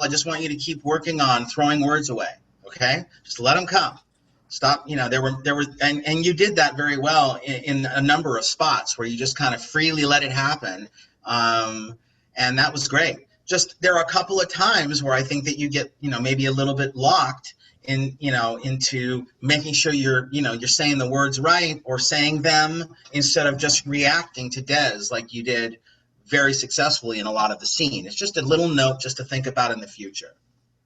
I just want you to keep working on throwing words away. Okay, just let them come. Stop. You know, and you did that very well in a number of spots where you just kind of freely let it happen, and that was great. Just there are a couple of times where I think that you get, maybe a little bit locked into making sure you're saying the words right or saying them instead of just reacting to Des like you did very successfully in a lot of the scene. It's just a little note just to think about in the future.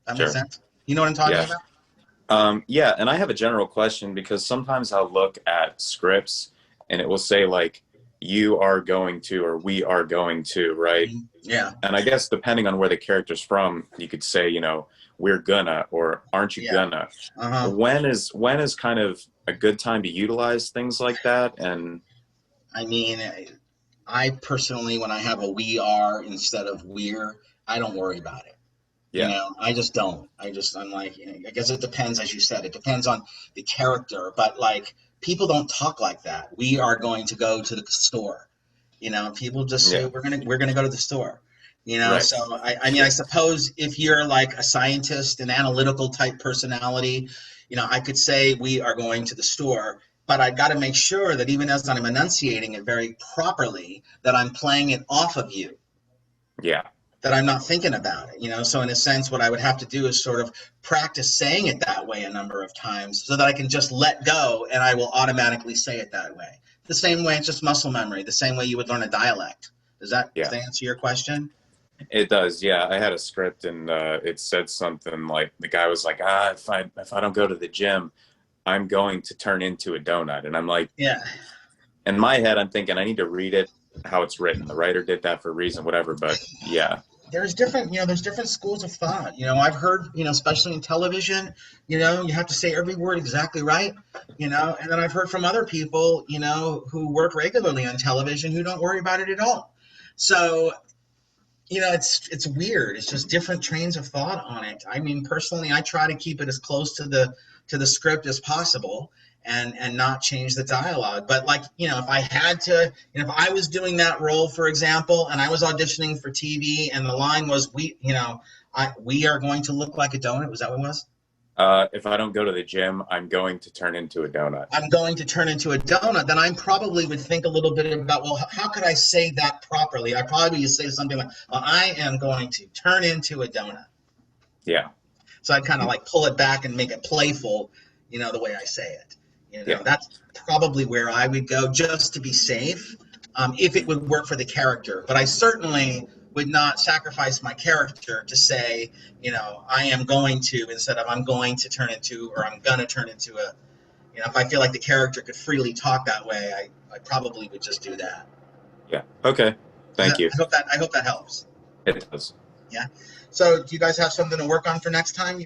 That makes Sure. sense? You know what I'm talking Yeah. about? Yeah, and I have a general question because sometimes I'll look at scripts and it will say like you are going to or we are going to, right? Yeah, And I guess depending on where the character's from, you could say, we're gonna or aren't you yeah. gonna. Uh-huh. When is kind of a good time to utilize things like that? And I mean, I personally, when I have a we are instead of we're, I don't worry about it. yeah, I just don't. I'm like, I guess it depends, as you said, it depends on the character, but like people don't talk like that. We are going to go to the store. People just say yeah, we're gonna go to the store. right, So I mean, I suppose if you're like a scientist, an analytical type personality, I could say we are going to the store, but I got to make sure that even as I'm enunciating it very properly, that I'm playing it off of you, yeah, that I'm not thinking about it. So in a sense, what I would have to do is sort of practice saying it that way a number of times so that I can just let go and I will automatically say it that way. The same way, it's just muscle memory, the same way you would learn a dialect. Does yeah. that answer your question? It does, yeah. I had a script and it said something like the guy was like, if I don't go to the gym, I'm going to turn into a donut. And I'm like, Yeah. in my head, I'm thinking I need to read it how it's written. The writer did that for a reason, whatever. But yeah, There's different schools of thought. I've heard, especially in television, you have to say every word exactly right, and then I've heard from other people, who work regularly on television who don't worry about it at all. So, it's weird. It's just different trains of thought on it. I mean, personally, I try to keep it as close to the script as possible and not change the dialogue. But like, if I had to, if I was doing that role, for example, and I was auditioning for TV and the line was we are going to look like a donut. Was that what it was? if I don't go to the gym, I'm going to turn into a donut. I'm going to turn into a donut, then I probably would think a little bit about, well, how could I say that properly? I probably would say something like, well, I am going to turn into a donut. Yeah, So I'd kind of like pull it back and make it playful, the way I say it. yeah, That's probably where I would go just to be safe, if it would work for the character. But I certainly would not sacrifice my character to say, I am going to instead of I'm going to turn into or I'm going to turn into a, if I feel like the character could freely talk that way, I probably would just do that. yeah. Okay, thank you. I hope that helps. It does. Yeah. So do you guys have something to work on for next time?